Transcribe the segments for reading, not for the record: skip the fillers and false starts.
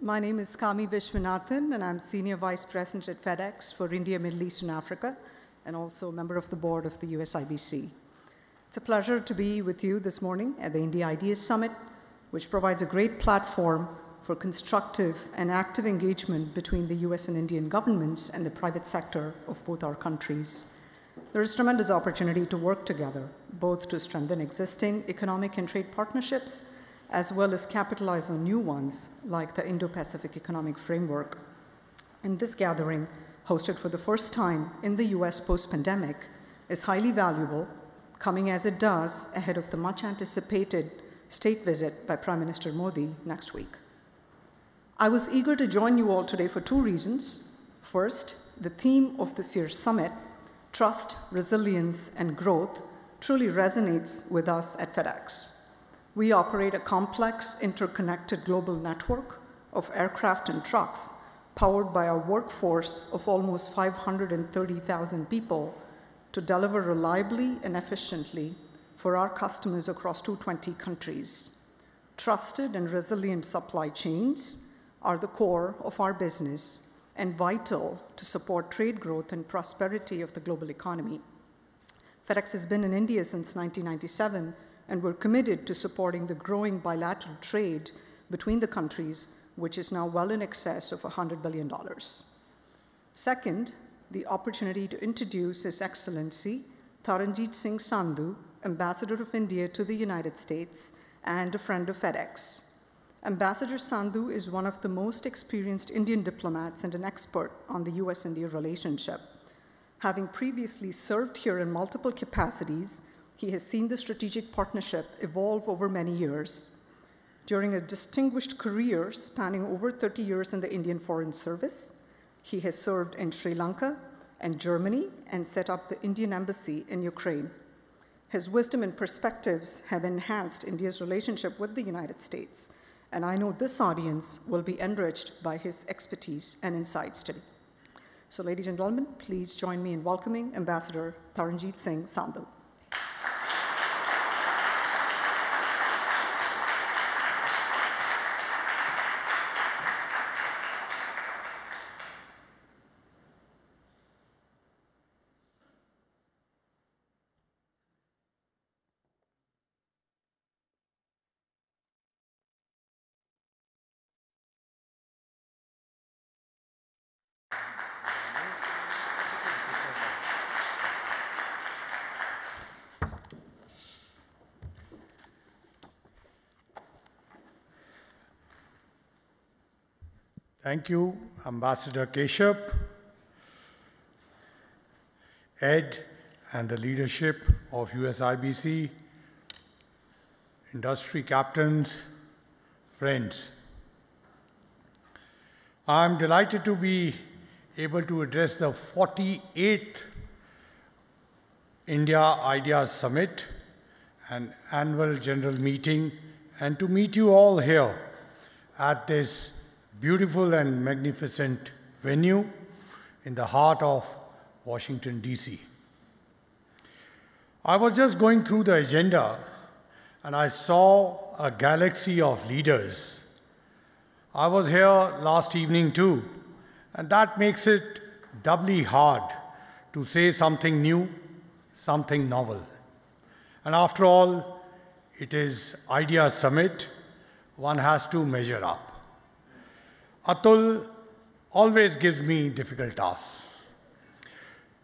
My name is Kami Vishwanathan, and I'm Senior Vice President at FedEx for India, Middle East, and Africa, and also a member of the board of the USIBC. It's a pleasure to be with you this morning at the India Ideas Summit, which provides a great platform for constructive and active engagement between the US and Indian governments and the private sector of both our countries. There is tremendous opportunity to work together, both to strengthen existing economic and trade partnerships, as well as capitalize on new ones, like the Indo-Pacific Economic Framework. And this gathering, hosted for the first time in the US post-pandemic, is highly valuable, coming as it does ahead of the much-anticipated state visit by Prime Minister Modi next week. I was eager to join you all today for two reasons. First, the theme of this year's summit, trust, resilience, and growth, truly resonates with us at FedEx. We operate a complex, interconnected global network of aircraft and trucks powered by our workforce of almost 530,000 people to deliver reliably and efficiently for our customers across 220 countries. Trusted and resilient supply chains are the core of our business and vital to support trade growth and prosperity of the global economy. FedEx has been in India since 1997, and we're committed to supporting the growing bilateral trade between the countries, which is now well in excess of $100 billion. Second, the opportunity to introduce His Excellency Taranjit Singh Sandhu, Ambassador of India to the United States and a friend of FedEx. Ambassador Sandhu is one of the most experienced Indian diplomats and an expert on the US-India relationship. Having previously served here in multiple capacities, he has seen the strategic partnership evolve over many years. During a distinguished career spanning over 30 years in the Indian Foreign Service, he has served in Sri Lanka and Germany and set up the Indian Embassy in Ukraine. His wisdom and perspectives have enhanced India's relationship with the United States, and I know this audience will be enriched by his expertise and insights today. So, ladies and gentlemen, please join me in welcoming Ambassador Taranjit Singh Sandhu. Thank you, Ambassador Keshup, Ed, and the leadership of USIBC, industry captains, friends. I'm delighted to be able to address the 48th India Ideas Summit, an annual general meeting, and to meet you all here at this beautiful and magnificent venue in the heart of Washington, D.C. I was just going through the agenda and I saw a galaxy of leaders. I was here last evening too, and that makes it doubly hard to say something new, something novel. And after all, it is Ideas Summit. One has to measure up. Atul always gives me difficult tasks.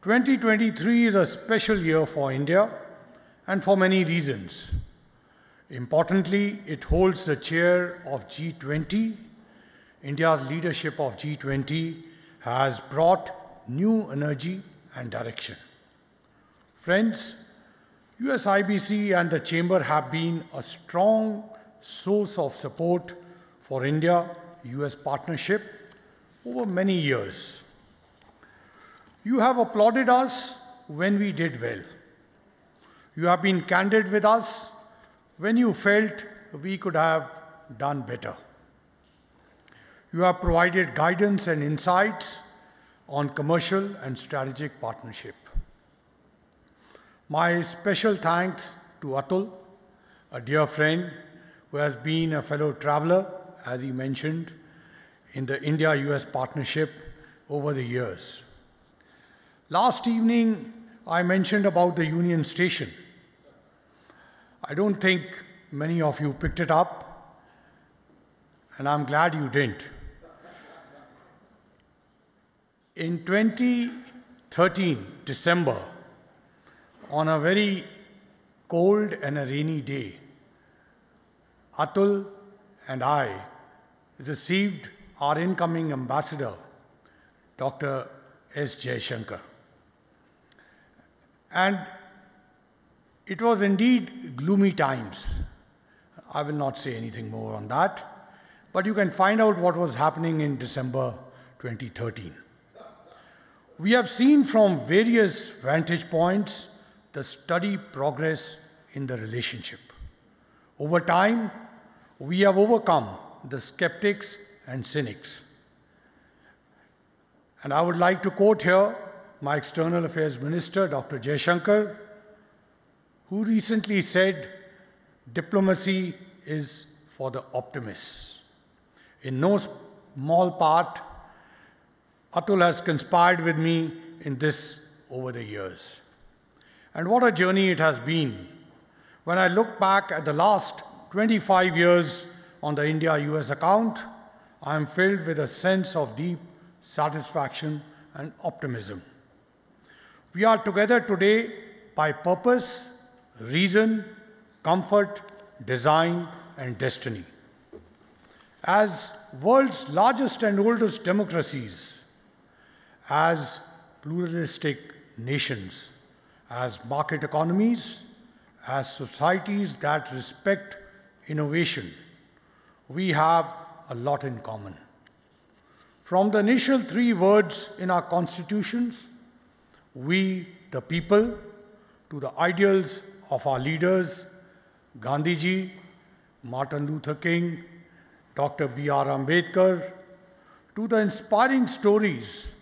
2023 is a special year for India, and for many reasons. Importantly, it holds the chair of G20. India's leadership of G20 has brought new energy and direction. Friends, USIBC and the Chamber have been a strong source of support for India-US partnership over many years. You have applauded us when we did well. You have been candid with us when you felt we could have done better. You have provided guidance and insights on commercial and strategic partnership. My special thanks to Atul, a dear friend who has been a fellow traveler, as he mentioned, in the India-US partnership over the years. Last evening, I mentioned about the Union Station. I don't think many of you picked it up, and I'm glad you didn't. In 2013, December, on a very cold and a rainy day, Atul and I received our incoming ambassador, Dr. S. Jaishankar. And it was indeed gloomy times. I will not say anything more on that, but you can find out what was happening in December 2013. We have seen from various vantage points the steady progress in the relationship. Over time, we have overcome the skeptics and cynics. And I would like to quote here my External Affairs Minister, Dr. Jaishankar, who recently said, "Diplomacy is for the optimists." In no small part, Atul has conspired with me in this over the years. And what a journey it has been. When I look back at the last 25 years on the India-US account, I am filled with a sense of deep satisfaction and optimism. We are together today by purpose, reason, comfort, design, and destiny. As world's largest and oldest democracies, as pluralistic nations, as market economies, as societies that respect innovation, we have a lot in common. From the initial 3 words in our constitutions, we, the people, to the ideals of our leaders, Gandhiji, Martin Luther King, Dr. B.R. Ambedkar, to the inspiring stories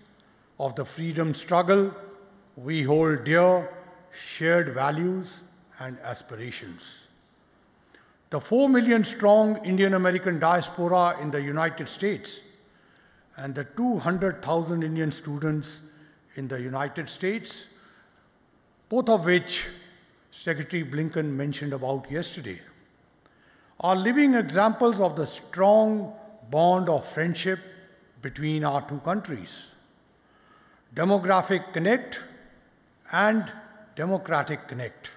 of the freedom struggle, we hold dear shared values and aspirations. The 4 million strong Indian American diaspora in the United States and the 200,000 Indian students in the United States, both of which Secretary Blinken mentioned about yesterday, are living examples of the strong bond of friendship between our 2 countries. Demographic connect and democratic connect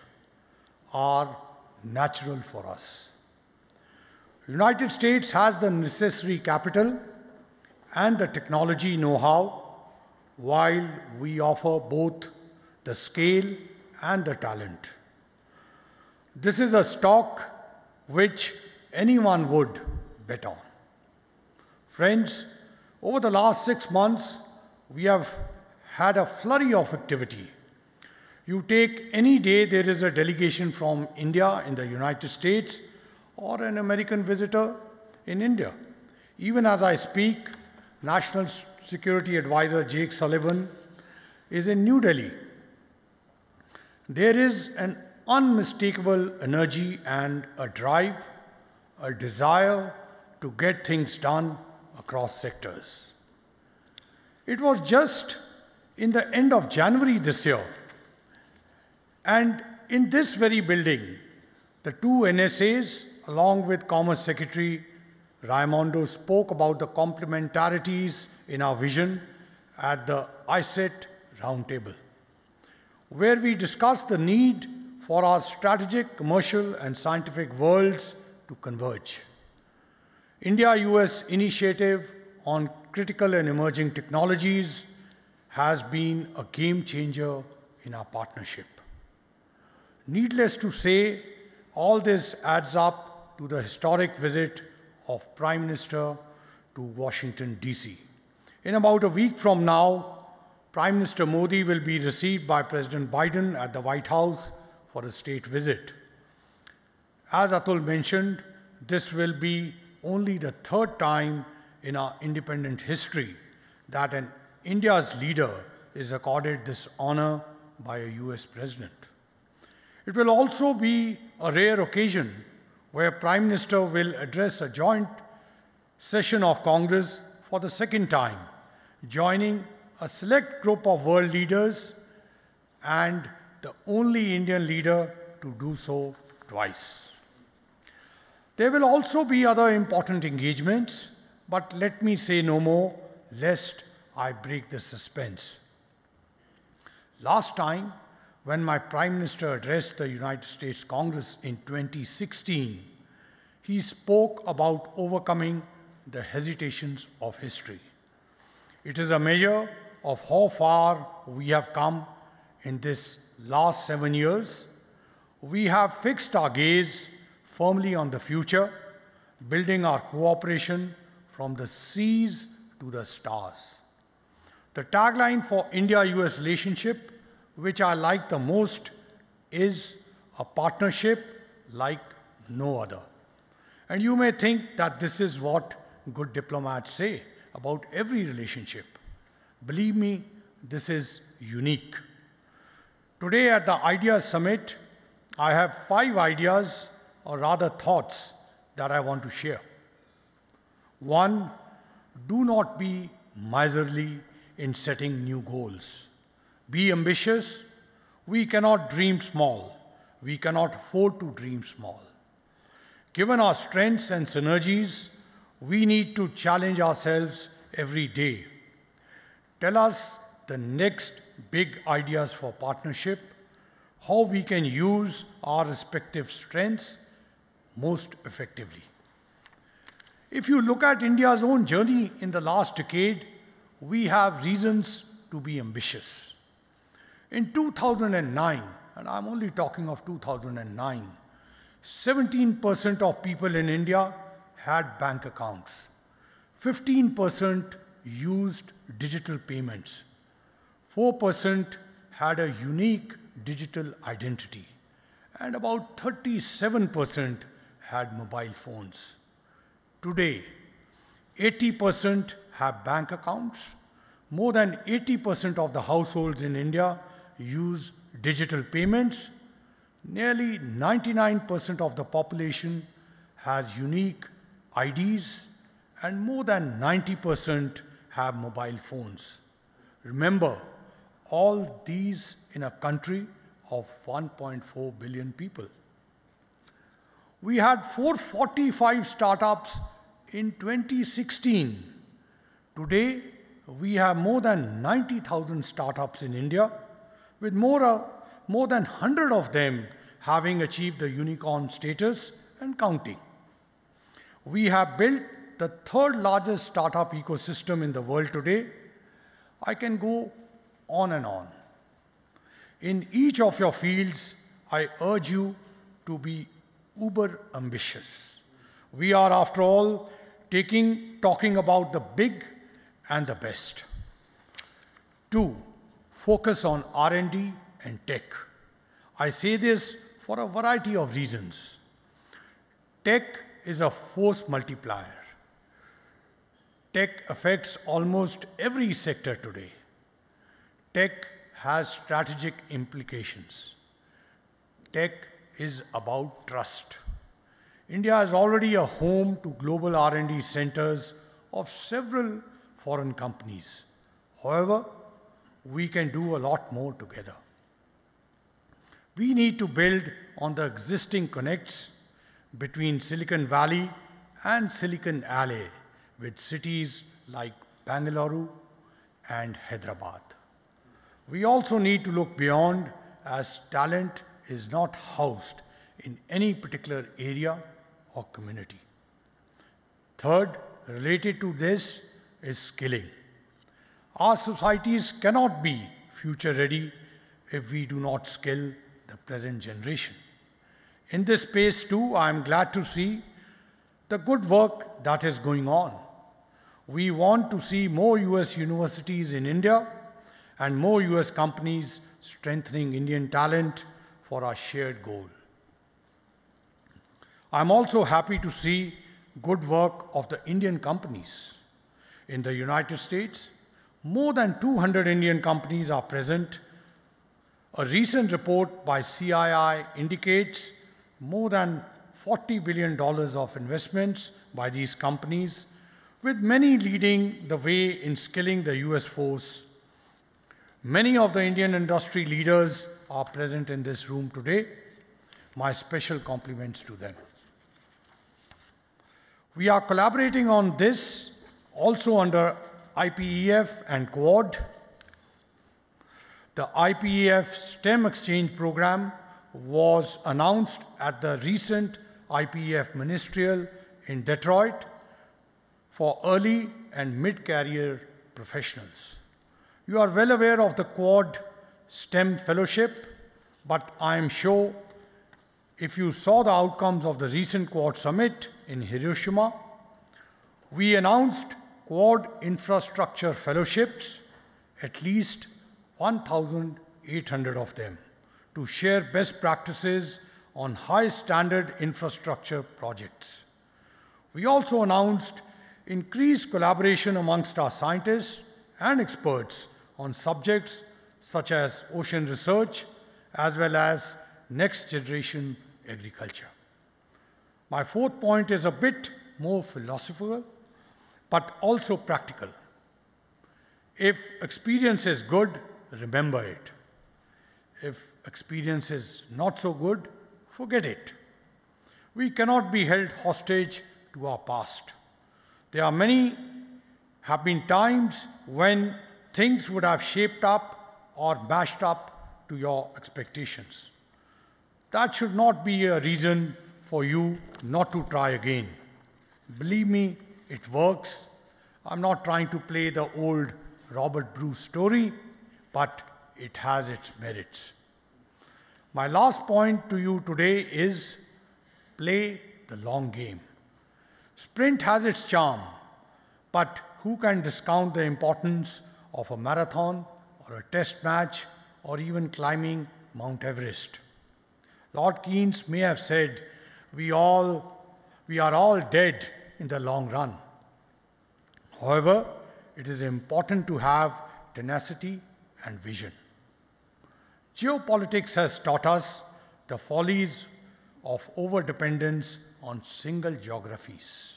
are natural for us. The United States has the necessary capital and the technology know-how, while we offer both the scale and the talent. This is a stock which anyone would bet on. Friends, over the last 6 months, we have had a flurry of activity. You take any day there is a delegation from India in the United States or an American visitor in India. Even as I speak, National Security Advisor Jake Sullivan is in New Delhi. There is an unmistakable energy and a drive, a desire to get things done across sectors. It was just in the end of January this year, and in this very building, the 2 NSAs, along with Commerce Secretary Raimondo, spoke about the complementarities in our vision at the ISET Roundtable, where we discussed the need for our strategic, commercial, and scientific worlds to converge. India-US initiative on critical and emerging technologies has been a game changer in our partnership. Needless to say, all this adds up to the historic visit of Prime Minister to Washington, D.C. In about a week from now, Prime Minister Modi will be received by President Biden at the White House for a state visit. As Atul mentioned, this will be only the 3rd time in our independent history that an India's leader is accorded this honor by a US president. It will also be a rare occasion where Prime Minister will address a joint session of Congress for the second time, joining a select group of world leaders and the only Indian leader to do so twice. There will also be other important engagements, but let me say no more, lest I break the suspense. Last time, when my Prime Minister addressed the United States Congress in 2016, he spoke about overcoming the hesitations of history. It is a measure of how far we have come in this last 7 years. We have fixed our gaze firmly on the future, building our cooperation from the seas to the stars. The tagline for India-US relationship, which I like the most, is a partnership like no other. And you may think that this is what good diplomats say about every relationship. Believe me, this is unique. Today at the Ideas Summit, I have 5 ideas, or rather thoughts, that I want to share. 1, do not be miserly in setting new goals. Be ambitious. We cannot dream small. We cannot afford to dream small. Given our strengths and synergies, we need to challenge ourselves every day. Tell us the next big ideas for partnership, how we can use our respective strengths most effectively. If you look at India's own journey in the last decade, we have reasons to be ambitious. In 2009, and I'm only talking of 2009, 17% of people in India had bank accounts. 15% used digital payments. 4% had a unique digital identity. And about 37% had mobile phones. Today, 80% have bank accounts. More than 80% of the households in India use digital payments. Nearly 99% of the population has unique IDs, and more than 90% have mobile phones. Remember, all these in a country of 1.4 billion people. We had 445 startups in 2016. Today, we have more than 90,000 startups in India, with more than 100 of them having achieved the unicorn status and counting. We have built the 3rd largest startup ecosystem in the world today. I can go on and on. In each of your fields, I urge you to be uber ambitious. We are, after all, talking about the big and the best. 2, focus on R&D and tech. I say this for a variety of reasons. Tech is a force multiplier. Tech affects almost every sector today. Tech has strategic implications. Tech is about trust. India is already a home to global R&D centers of several foreign companies. However, we can do a lot more together. We need to build on the existing connects between Silicon Valley and Silicon Alley with cities like Bangalore and Hyderabad. We also need to look beyond, as talent is not housed in any particular area or community. 3rd, related to this, is skilling. Our societies cannot be future ready if we do not skill the present generation. In this space too, I am glad to see the good work that is going on. We want to see more US universities in India and more US companies strengthening Indian talent for our shared goal. I'm also happy to see good work of the Indian companies. In the United States, more than 200 Indian companies are present. A recent report by CII indicates more than $40 billion of investments by these companies, With many leading the way in skilling the US force, many of the Indian industry leaders are present in this room today. My special compliments to them. We are collaborating on this also under IPEF and Quad. The IPEF STEM exchange program was announced at the recent IPEF Ministerial in Detroit for early and mid-career professionals. You are well aware of the Quad STEM Fellowship, but I am sure if you saw the outcomes of the recent Quad Summit in Hiroshima, we announced Quad Infrastructure Fellowships, at least 1,800 of them, to share best practices on high standard infrastructure projects. We also announced increased collaboration amongst our scientists and experts on subjects such as ocean research as well as next generation agriculture. My fourth point is a bit more philosophical, but also practical. If experience is good, remember it. If experience is not so good, forget it. We cannot be held hostage to our past. There have been times when things would have shaped up or bashed up to your expectations. That should not be a reason for you not to try again. Believe me, it works. I'm not trying to play the old Robert Bruce story, but it has its merits. My last point to you today is play the long game. Sprint has its charm, but who can discount the importance of a marathon or a test match or even climbing Mount Everest? Lord Keynes may have said, we are all dead in the long run. However, it is important to have tenacity and vision. Geopolitics has taught us the follies of overdependence on single geographies.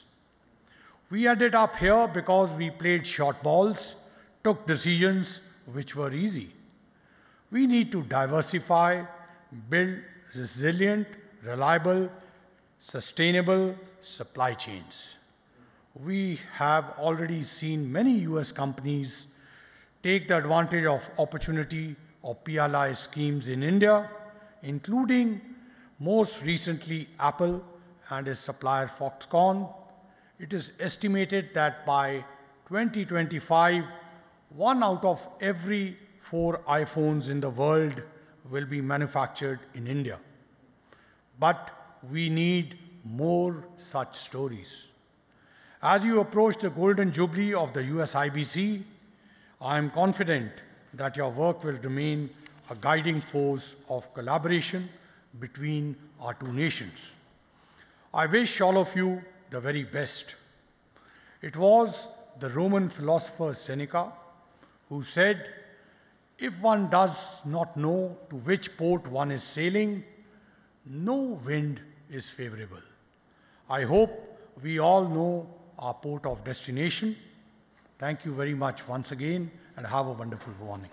We ended up here because we played short balls, took decisions which were easy. We need to diversify, build resilient, reliable, sustainable supply chains. We have already seen many US companies take the advantage of opportunity of PLI schemes in India, including most recently Apple and its supplier Foxconn. It is estimated that by 2025, 1 out of every 4 iPhones in the world will be manufactured in India. But we need more such stories. As you approach the golden jubilee of the USIBC, I am confident that your work will remain a guiding force of collaboration between our two nations. I wish all of you the very best. It was the Roman philosopher Seneca who said, if one does not know to which port one is sailing, no wind is favorable. I hope we all know our port of destination. Thank you very much once again, and have a wonderful morning.